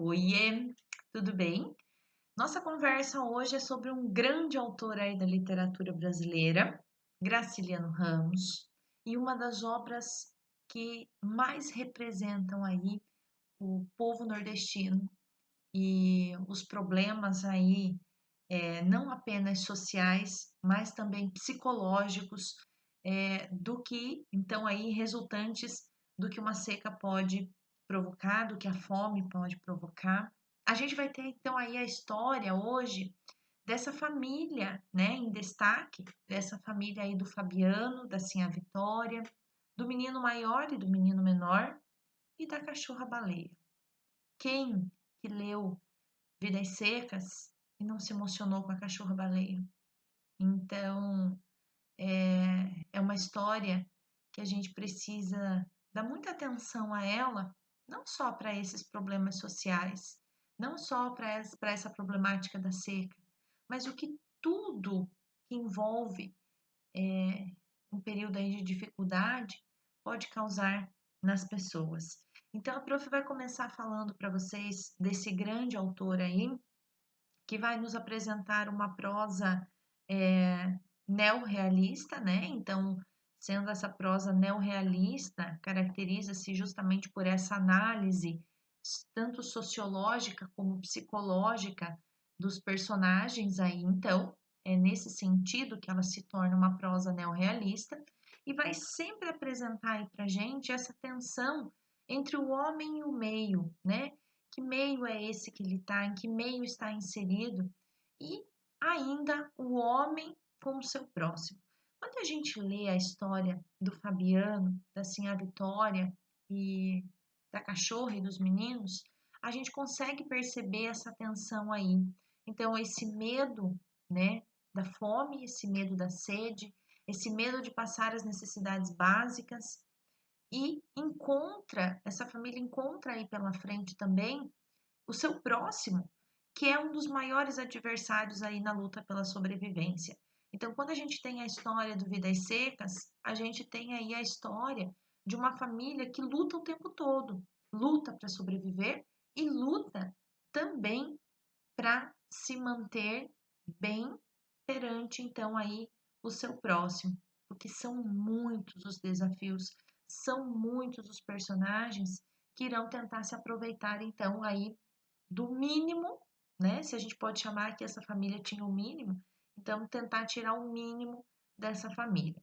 Oiê, tudo bem? Nossa conversa hoje é sobre um grande autor aí da literatura brasileira, Graciliano Ramos, e uma das obras que mais representam aí o povo nordestino e os problemas aí, não apenas sociais, mas também psicológicos, do que então aí resultantes do que uma seca pode provocar, do que a fome pode provocar. A gente vai ter então aí a história hoje dessa família, né, em destaque, dessa família aí do Fabiano, da Sinha Vitória, do menino maior e do menino menor e da cachorra baleia. Quem que leu Vidas Secas e não se emocionou com a cachorra baleia? Então, é uma história que a gente precisa dar muita atenção a ela, não só para esses problemas sociais, não só para essa problemática da seca, mas o que tudo que envolve um período aí de dificuldade pode causar nas pessoas. Então, a prof vai começar falando para vocês desse grande autor aí, que vai nos apresentar uma prosa neorrealista, né? Então, sendo essa prosa neorrealista, caracteriza-se justamente por essa análise tanto sociológica como psicológica dos personagens aí. Então, é nesse sentido que ela se torna uma prosa neorrealista e vai sempre apresentar aí para gente essa tensão entre o homem e o meio, né? Que meio é esse que ele está, em que meio está inserido, e ainda o homem com o seu próximo. Quando a gente lê a história do Fabiano, da Sinhá Vitória e da cachorra e dos meninos, a gente consegue perceber essa tensão aí. Então, esse medo, né, da fome, esse medo da sede, esse medo de passar as necessidades básicas, e essa família encontra aí pela frente também o seu próximo, que é um dos maiores adversários aí na luta pela sobrevivência. Então, quando a gente tem a história do Vidas Secas, a gente tem aí a história de uma família que luta o tempo todo, luta para sobreviver e luta também para se manter bem perante então aí o seu próximo, porque são muitos os desafios, são muitos os personagens que irão tentar se aproveitar então aí do mínimo, né? Se a gente pode chamar que essa família tinha o mínimo, então tentar tirar o mínimo dessa família.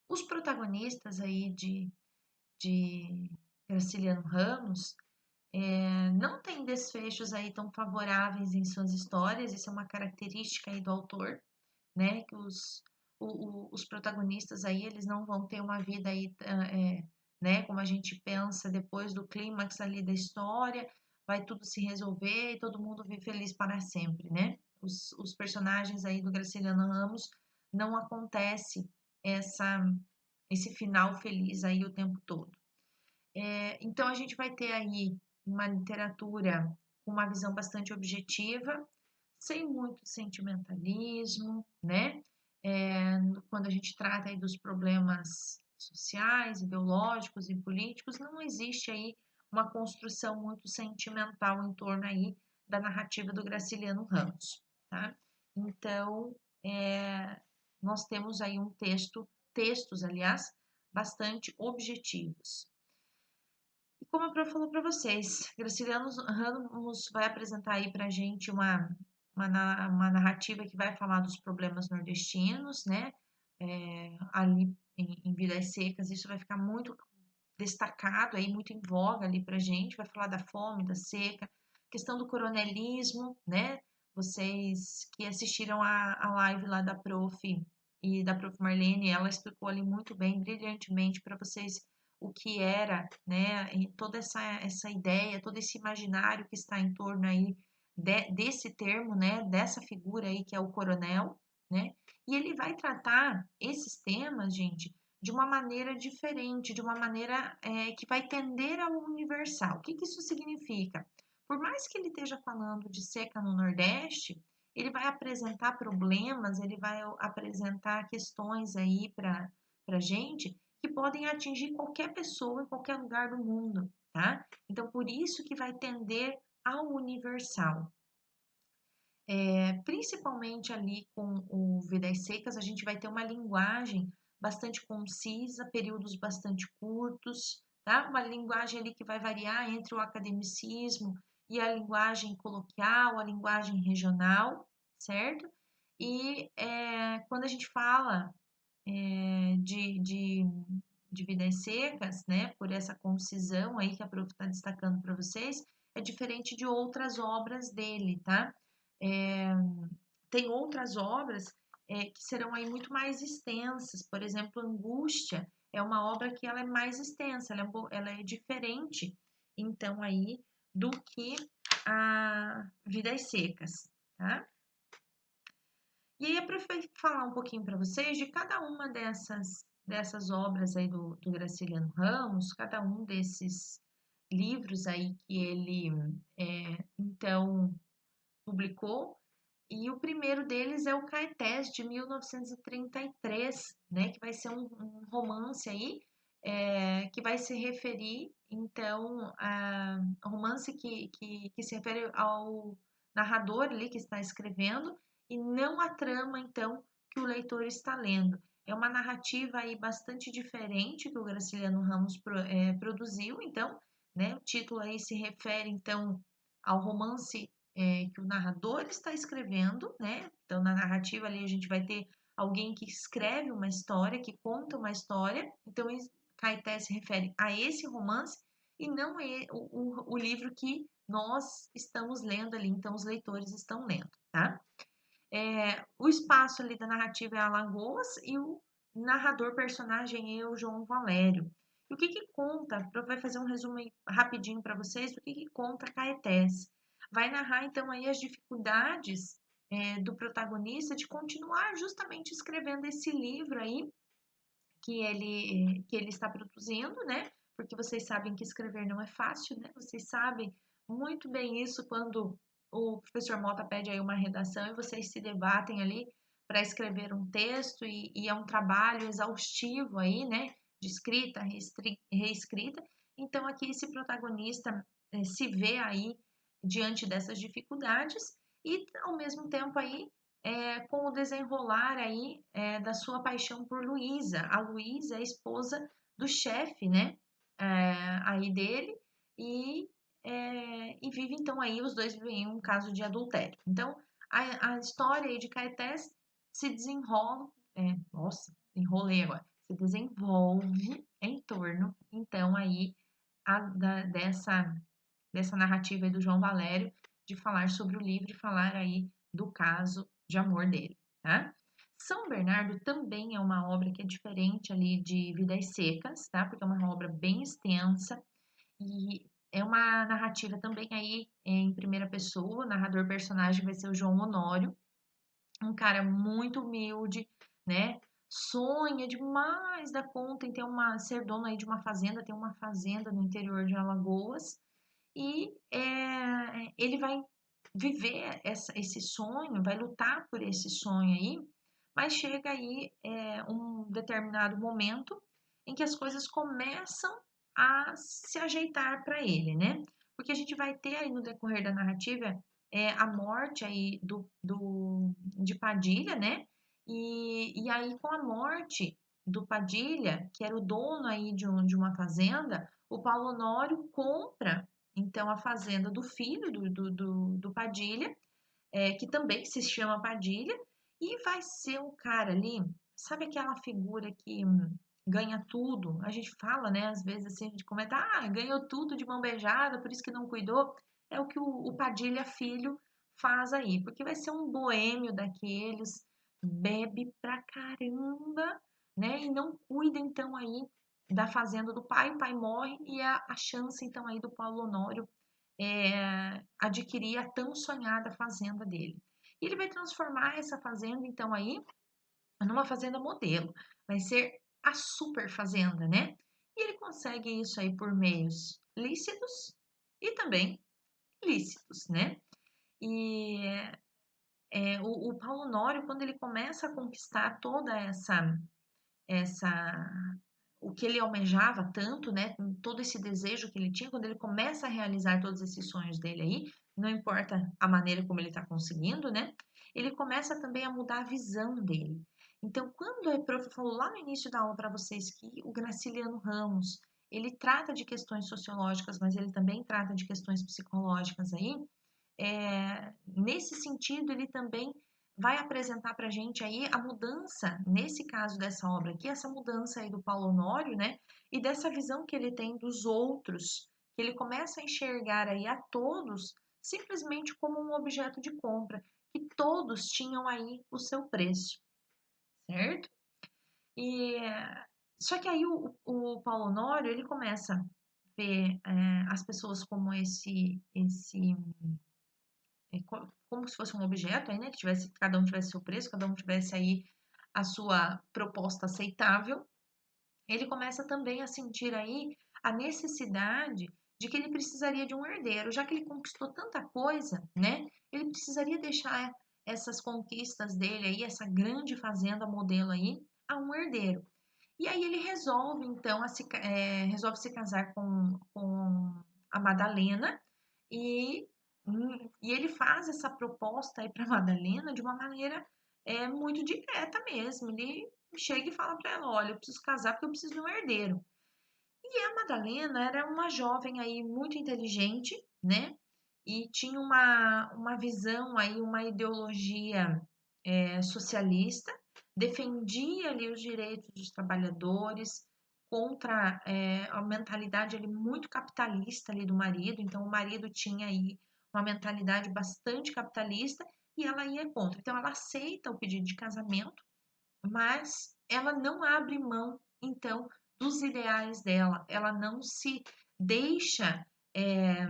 Os protagonistas aí de Graciliano Ramos não têm desfechos aí tão favoráveis em suas histórias, isso é uma característica aí do autor, né? Que os protagonistas aí eles não vão ter uma vida aí né, como a gente pensa depois do clímax ali da história, vai tudo se resolver e todo mundo vive feliz para sempre, né? Os personagens aí do Graciliano Ramos não acontece essa esse final feliz aí o tempo todo. Então a gente vai ter aí uma literatura com uma visão bastante objetiva, sem muito sentimentalismo, né? Quando a gente trata aí dos problemas sociais, ideológicos e políticos, não existe aí uma construção muito sentimental em torno aí da narrativa do Graciliano Ramos, tá? Então, nós temos aí textos, aliás, bastante objetivos. E como a prof falou para vocês, Graciliano Ramos vai apresentar aí para a gente uma narrativa que vai falar dos problemas nordestinos, né? Ali em Vidas Secas, isso vai ficar muito destacado aí, muito em voga ali para a gente, vai falar da fome, da seca, questão do coronelismo, né? Vocês que assistiram a live lá da prof e da prof Marlene, ela explicou ali muito bem, brilhantemente para vocês o que era, né, e toda essa ideia, todo esse imaginário que está em torno aí desse termo, né, dessa figura aí que é o coronel, né, e ele vai tratar esses temas, gente, de uma maneira diferente, de uma maneira que vai tender ao universal. O que isso significa? Por mais que ele esteja falando de seca no Nordeste, ele vai apresentar problemas, ele vai apresentar questões aí para a gente que podem atingir qualquer pessoa em qualquer lugar do mundo, tá? Então, por isso que vai tender ao universal. Principalmente ali com o Vidas Secas, a gente vai ter uma linguagem bastante concisa, períodos bastante curtos, tá? Uma linguagem ali que vai variar entre o academicismo e a linguagem coloquial, a linguagem regional, certo? E quando a gente fala de Vidas Secas, né, por essa concisão aí que a prof está destacando para vocês, é diferente de outras obras dele, tá? É, tem outras obras que serão aí muito mais extensas, por exemplo, Angústia é uma obra que ela é mais extensa, ela é diferente, então, aí, do que a Vidas Secas, tá? E aí, eu vou falar um pouquinho para vocês de cada uma dessas obras aí do Graciliano Ramos, cada um desses livros aí que ele, então, publicou. E o primeiro deles é o Caetés, de 1933, né, que vai ser um romance aí, que vai se referir, então, a romance que se refere ao narrador ali que está escrevendo e não a trama, então, que o leitor está lendo. É uma narrativa aí bastante diferente que o Graciliano Ramos produziu, então, né, o título aí se refere, então, ao romance que o narrador está escrevendo, né? Então, na narrativa ali a gente vai ter alguém que escreve uma história, que conta uma história. Então, Caeté se refere a esse romance e não o livro que nós estamos lendo ali, então os leitores estão lendo, tá? O espaço ali da narrativa é Alagoas e o narrador personagem é o João Valério. E o que conta? Vai fazer um resumo rapidinho para vocês do que conta Caetés. Vai narrar então aí as dificuldades do protagonista de continuar justamente escrevendo esse livro aí que ele está produzindo, né? Porque vocês sabem que escrever não é fácil, né? Vocês sabem muito bem isso quando o professor Mota pede aí uma redação e vocês se debatem ali para escrever um texto e é um trabalho exaustivo aí, né? De escrita, reescrita. Então aqui esse protagonista se vê aí diante dessas dificuldades e ao mesmo tempo aí com o desenrolar aí da sua paixão por Luísa. A Luísa é a esposa do chefe, né? Aí dele e vive então aí os dois vivem um caso de adultério. Então a história aí de Caetés se desenrola, nossa, enrolei agora. Se desenvolve em torno então aí dessa narrativa aí do João Valério de falar sobre o livro e falar aí do caso de amor dele, tá? São Bernardo também é uma obra que é diferente ali de Vidas Secas, tá? Porque é uma obra bem extensa e é uma narrativa também aí em primeira pessoa, o narrador personagem vai ser o João Honório, um cara muito humilde, né? Sonha demais da conta em ter ser dono aí de uma fazenda, tem uma fazenda no interior de Alagoas e ele vai viver esse sonho, vai lutar por esse sonho aí, mas chega aí um determinado momento em que as coisas começam a se ajeitar para ele, né? Porque a gente vai ter aí no decorrer da narrativa a morte aí de Padilha, né? E aí com a morte do Padilha, que era o dono aí de uma fazenda, o Paulo Honório compra então a fazenda do filho do Padilha, que também se chama Padilha, e vai ser um cara ali, sabe aquela figura que ganha tudo? A gente fala, né, às vezes assim, de comentar, ganhou tudo de mão beijada, por isso que não cuidou. É o que o Padilha filho faz aí, porque vai ser um boêmio daqueles, bebe pra caramba, né, e não cuida então aí da fazenda do pai, o pai morre e a chance então aí do Paulo Honório adquirir a tão sonhada fazenda dele. E ele vai transformar essa fazenda, então, aí, numa fazenda modelo. Vai ser a super fazenda, né? E ele consegue isso aí por meios lícitos e também ilícitos, né? E o Paulo Honório, quando ele começa a conquistar toda essa o que ele almejava tanto, né, com todo esse desejo que ele tinha, quando ele começa a realizar todos esses sonhos dele aí, não importa a maneira como ele está conseguindo, né, ele começa também a mudar a visão dele. Então, quando a prof falou lá no início da aula para vocês que o Graciliano Ramos, ele trata de questões sociológicas, mas ele também trata de questões psicológicas aí, nesse sentido, ele também vai apresentar para a gente aí a mudança, nesse caso dessa obra aqui, essa mudança aí do Paulo Honório, né? E dessa visão que ele tem dos outros, que ele começa a enxergar aí a todos simplesmente como um objeto de compra, que todos tinham aí o seu preço, certo? E só que aí o Paulo Honório, ele começa a ver as pessoas como como se fosse um objeto aí, né? Que tivesse, cada um tivesse seu preço, cada um tivesse aí a sua proposta aceitável. Ele começa também a sentir aí a necessidade de que ele precisaria de um herdeiro, já que ele conquistou tanta coisa, né? Ele precisaria deixar essas conquistas dele aí, essa grande fazenda modelo aí, a um herdeiro. E aí ele resolve, então, resolve se casar com a Madalena e, e ele faz essa proposta aí para Madalena de uma maneira muito direta mesmo. Ele chega e fala para ela, olha, eu preciso casar porque eu preciso de um herdeiro. E a Madalena era uma jovem aí muito inteligente, né? E tinha uma visão aí, uma ideologia socialista, defendia ali os direitos dos trabalhadores contra a mentalidade ali muito capitalista ali do marido. Então o marido tinha aí uma mentalidade bastante capitalista e ela ia contra. Então ela aceita o pedido de casamento, mas ela não abre mão, então, dos ideais dela. Ela não se deixa, é,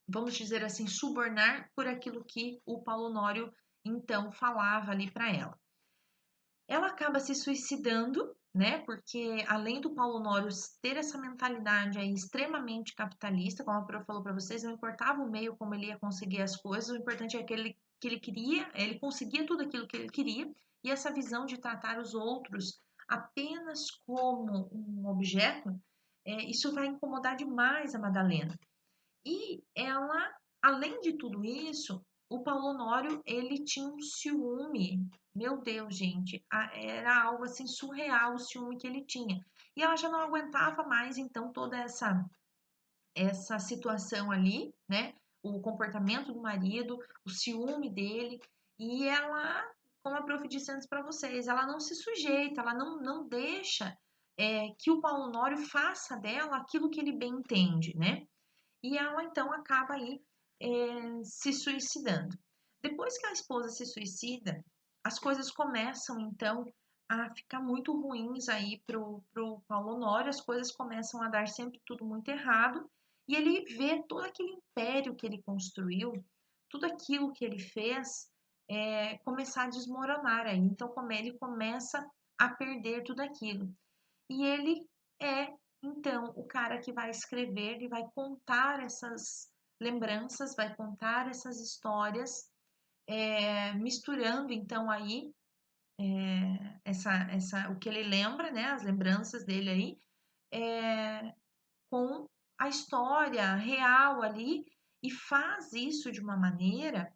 vamos dizer assim, subornar por aquilo que o Paulo Honório, então, falava ali para ela. Ela acaba se suicidando, né? Porque além do Paulo Honório ter essa mentalidade aí extremamente capitalista, como a prof falou para vocês, não importava o meio como ele ia conseguir as coisas, o importante é que ele queria, ele conseguia tudo aquilo que ele queria, e essa visão de tratar os outros apenas como um objeto, isso vai incomodar demais a Madalena. E ela, além de tudo isso, o Paulo Honório, ele tinha um ciúme. Meu Deus, gente, era algo assim surreal o ciúme que ele tinha. E ela já não aguentava mais, então, toda essa situação ali, né? O comportamento do marido, o ciúme dele. E ela, como a prof disse antes para vocês, ela não se sujeita, ela não deixa que o Paulo Honório faça dela aquilo que ele bem entende, né? E ela então acaba aí se suicidando. Depois que a esposa se suicida, as coisas começam então a ficar muito ruins aí pro Paulo Honório, as coisas começam a dar sempre tudo muito errado, e ele vê todo aquele império que ele construiu, tudo aquilo que ele fez começar a desmoronar aí. Então, como ele começa a perder tudo aquilo. E ele é, então, o cara que vai escrever e vai contar essas lembranças, vai contar essas histórias, misturando, então, aí, o que ele lembra, né, as lembranças dele aí, com a história real ali, e faz isso de uma maneira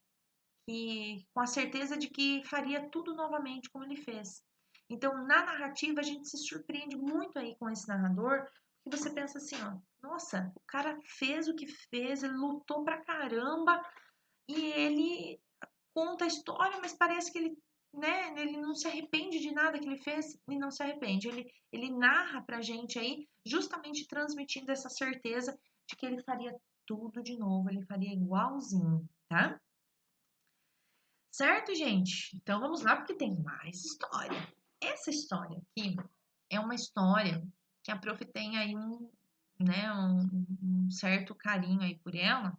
que, com a certeza de que faria tudo novamente como ele fez. Então, na narrativa, a gente se surpreende muito aí com esse narrador, porque você pensa assim, ó, nossa, o cara fez o que fez, ele lutou pra caramba e ele conta a história, mas parece que ele, né, ele não se arrepende de nada que ele fez e não se arrepende. Ele narra pra gente aí, justamente transmitindo essa certeza de que ele faria tudo de novo, ele faria igualzinho, tá? Certo, gente? Então vamos lá, porque tem mais história. Essa história aqui é uma história que a prof tem aí né, um certo carinho aí por ela,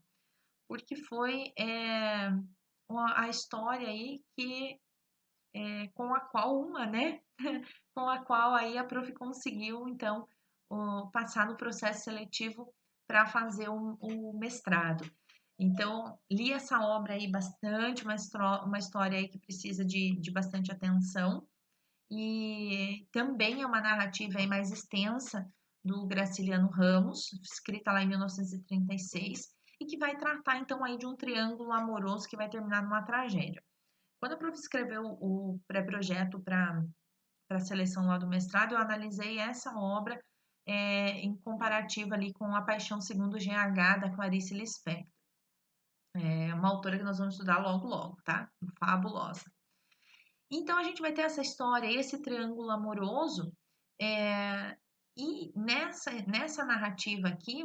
porque foi a história aí com a qual né, com a qual aí a prof conseguiu, então, passar no processo seletivo para fazer o mestrado. Então, li essa obra aí bastante, uma história aí que precisa de bastante atenção. e também é uma narrativa aí mais extensa do Graciliano Ramos, escrita lá em 1936, e que vai tratar então aí de um triângulo amoroso que vai terminar numa tragédia. Quando a prof escreveu o pré-projeto para a seleção lá do mestrado, eu analisei essa obra em comparativa ali com A Paixão Segundo GH, da Clarice Lispector. É uma autora que nós vamos estudar logo logo, tá? Fabulosa. Então a gente vai ter essa história, esse triângulo amoroso, e nessa narrativa aqui,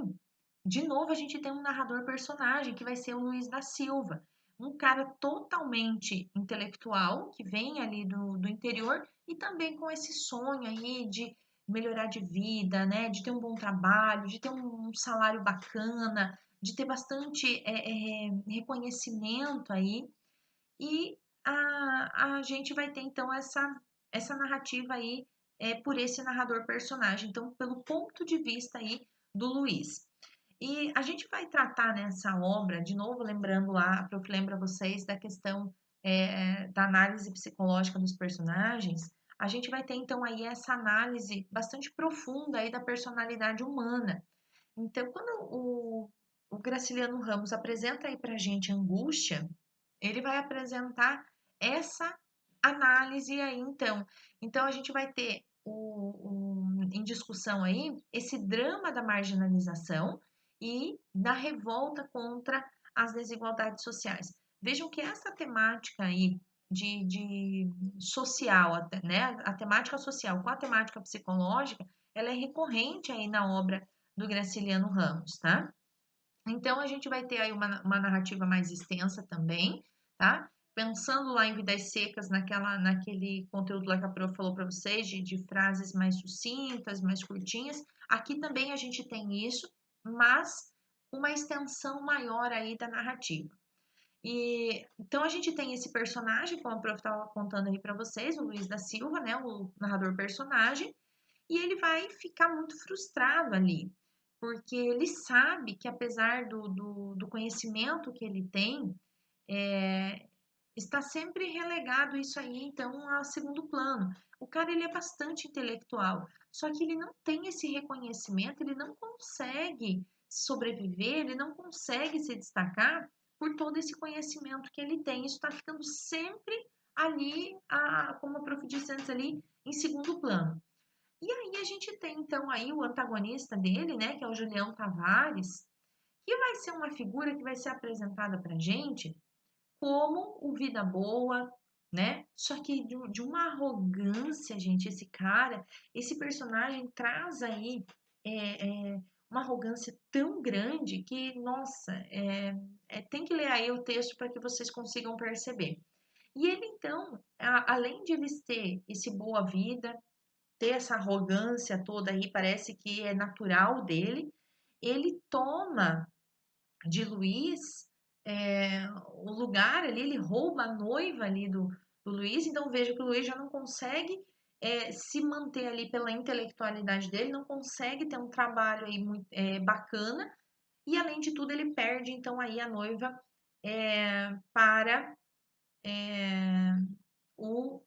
de novo a gente tem um narrador personagem que vai ser o Luiz da Silva, um cara totalmente intelectual, que vem ali do interior e também com esse sonho aí de melhorar de vida, né? De ter um bom trabalho, de ter um salário bacana, de ter bastante reconhecimento aí. E a gente vai ter então essa narrativa aí por esse narrador personagem, então pelo ponto de vista aí do Luiz. E a gente vai tratar nessa obra, de novo lembrando lá, a prof lembra vocês da questão da análise psicológica dos personagens, a gente vai ter então aí essa análise bastante profunda aí da personalidade humana. Então, quando o Graciliano Ramos apresenta aí pra gente Angústia, ele vai apresentar essa análise aí, então. Então, a gente vai ter em discussão aí esse drama da marginalização e da revolta contra as desigualdades sociais. Vejam que essa temática aí de social, né, a temática social com a temática psicológica, ela é recorrente aí na obra do Graciliano Ramos, tá? Então, a gente vai ter aí uma narrativa mais extensa também, tá? Pensando lá em Vidas Secas, naquele conteúdo lá que a prof falou para vocês, de frases mais sucintas, mais curtinhas. Aqui também a gente tem isso, mas uma extensão maior aí da narrativa. E então a gente tem esse personagem, como a prof estava contando aí para vocês, o Luiz da Silva, né, o narrador personagem, e ele vai ficar muito frustrado ali, porque ele sabe que apesar do conhecimento que ele tem, é, está sempre relegado isso aí, então, a segundo plano. O cara, ele é bastante intelectual, só que ele não tem esse reconhecimento, ele não consegue sobreviver, ele não consegue se destacar por todo esse conhecimento que ele tem. Isso está ficando sempre ali, como a prof disse antes ali, em segundo plano. E aí a gente tem então aí o antagonista dele, né, que é o Julião Tavares, que vai ser uma figura que vai ser apresentada pra gente como o vida boa, né? Só que de uma arrogância, gente, esse cara, esse personagem traz aí uma arrogância tão grande que, nossa, tem que ler aí o texto para que vocês consigam perceber. E ele, então, além de eles ter esse boa vida, ter essa arrogância toda aí, parece que é natural dele. Ele toma de Luiz o lugar ali, ele rouba a noiva ali do Luiz, então veja que o Luiz já não consegue se manter ali pela intelectualidade dele, não consegue ter um trabalho aí muito bacana, e além de tudo ele perde então aí a noiva para o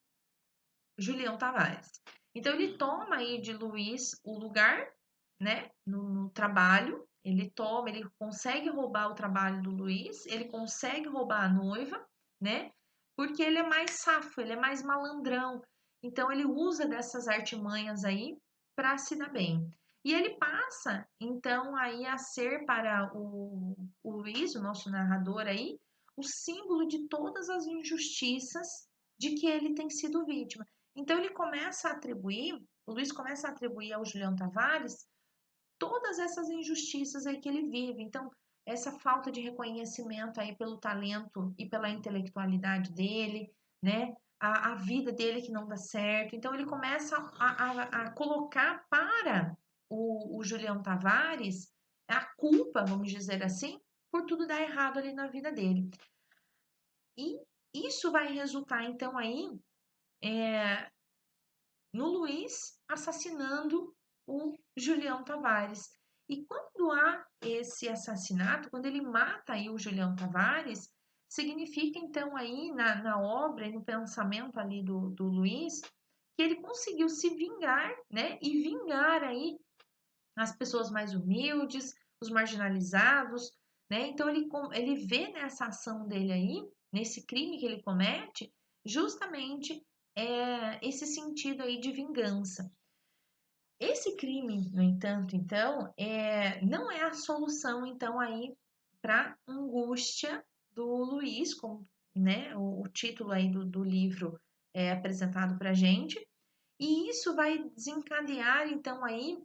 Julião Tavares. Então ele toma aí de Luiz o lugar, né, no trabalho. Ele toma, ele consegue roubar o trabalho do Luiz, ele consegue roubar a noiva, né? Porque ele é mais safo, ele é mais malandrão. Então ele usa dessas artimanhas aí para se dar bem. E ele passa, então, aí a ser para o Luiz, o nosso narrador aí, o símbolo de todas as injustiças de que ele tem sido vítima. Então ele começa a atribuir, o Luiz começa a atribuir ao Julião Tavares todas essas injustiças aí que ele vive. Então, essa falta de reconhecimento aí pelo talento e pela intelectualidade dele, né? A vida dele que não dá certo. Então, ele começa a colocar para o Julião Tavares a culpa, vamos dizer assim, por tudo dar errado ali na vida dele. E isso vai resultar, então, aí no Luiz assassinando o Julião Tavares. E quando há esse assassinato, quando ele mata aí o Julião Tavares, significa então aí na obra e no pensamento ali do Luiz, que que ele conseguiu se vingar, né, e vingar aí as pessoas mais humildes, os marginalizados, né? Então ele vê nessa ação dele aí, nesse crime que ele comete, justamente esse sentido aí de vingança. Esse crime, no entanto, então, não é a solução, então, aí para angústia do Luiz, como, né, o título aí do livro é apresentado para a gente, e isso vai desencadear, então, aí,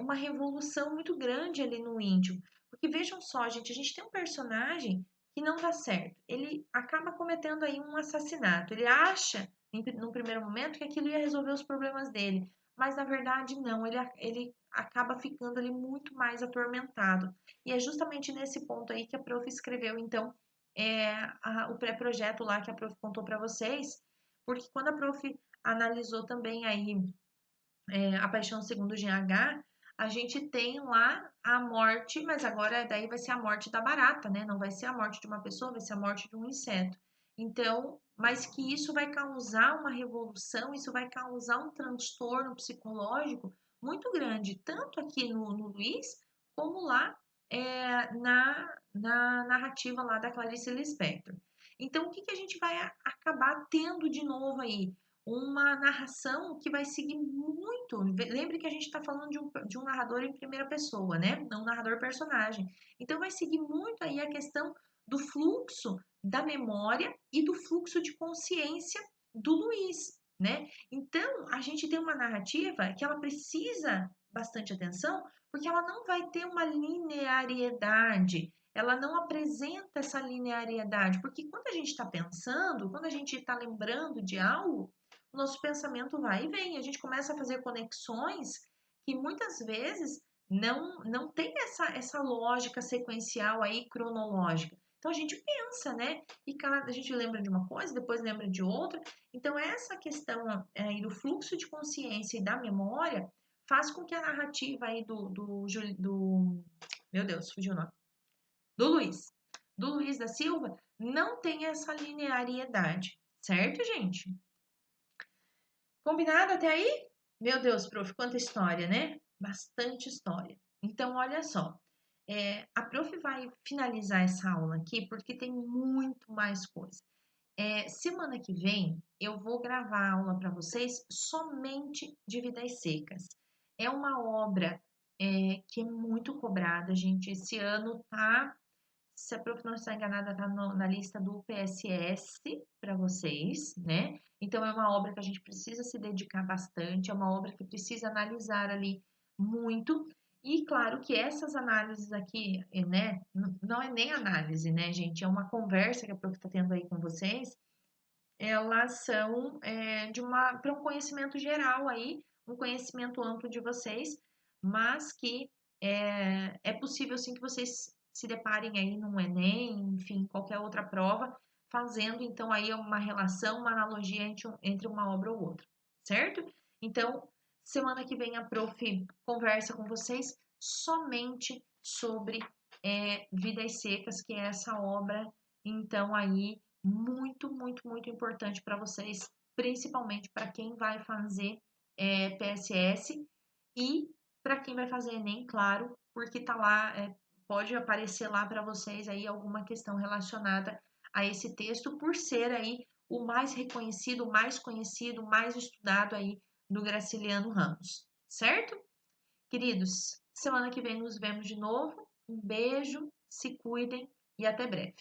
uma revolução muito grande ali no íntimo. Porque vejam só, gente, a gente tem um personagem que não dá certo. Ele acaba cometendo aí um assassinato. Ele acha, num primeiro momento, que aquilo ia resolver os problemas dele. Mas, na verdade, não. Ele acaba ficando ali muito mais atormentado. E é justamente nesse ponto aí que a prof escreveu, então, o pré-projeto lá que a prof contou para vocês. Porque quando a prof analisou também aí A Paixão Segundo GH, a gente tem lá a morte, mas agora daí vai ser a morte da barata, né? Não vai ser a morte de uma pessoa, vai ser a morte de um inseto. Então, mas que isso vai causar uma revolução, isso vai causar um transtorno psicológico muito grande, tanto aqui no Luiz, como lá na narrativa lá da Clarice Lispector. Então, o que, que a gente vai acabar tendo de novo aí? Uma narração que vai seguir muito. Lembre que a gente está falando de um narrador em primeira pessoa, né? Não um narrador personagem. Então, vai seguir muito aí a questão do fluxo da memória e do fluxo de consciência do Luiz, né? Então, a gente tem uma narrativa que ela precisa bastante atenção, porque ela não vai ter uma linearidade, ela não apresenta essa linearidade, porque quando a gente está pensando, quando a gente está lembrando de algo, o nosso pensamento vai e vem, a gente começa a fazer conexões que muitas vezes não tem essa lógica sequencial aí, cronológica. Então a gente pensa, né? E a gente lembra de uma coisa, depois lembra de outra. Então essa questão aí do fluxo de consciência e da memória faz com que a narrativa aí meu Deus, fugiu o nome. Do Luiz da Silva, não tenha essa linearidade, certo, gente? Combinado até aí? Meu Deus, prof, quanta história, né? Bastante história. Então, olha só, a prof vai finalizar essa aula aqui porque tem muito mais coisa. Semana que vem eu vou gravar a aula para vocês somente de Vidas Secas. É uma obra que é muito cobrada, gente. Esse ano tá, se a prof não está enganada, tá na lista do PSS para vocês, né? Então é uma obra que a gente precisa se dedicar bastante, é uma obra que precisa analisar ali muito. E claro que essas análises aqui, né, não é nem análise, né, gente? É uma conversa que a prof está tendo aí com vocês, elas são para um conhecimento geral aí, um conhecimento amplo de vocês, mas que é possível sim que vocês se deparem aí no Enem, enfim, qualquer outra prova, fazendo então aí uma relação, uma analogia entre uma obra ou outra, certo? Então, semana que vem a prof conversa com vocês somente sobre Vidas Secas, que é essa obra, então aí muito, muito, muito importante para vocês, principalmente para quem vai fazer PSS e para quem vai fazer Enem, claro, porque tá lá, pode aparecer lá para vocês aí alguma questão relacionada a esse texto, por ser aí o mais reconhecido, o mais conhecido, o mais estudado aí do Graciliano Ramos, certo? Queridos, semana que vem nos vemos de novo. Um beijo, se cuidem e até breve.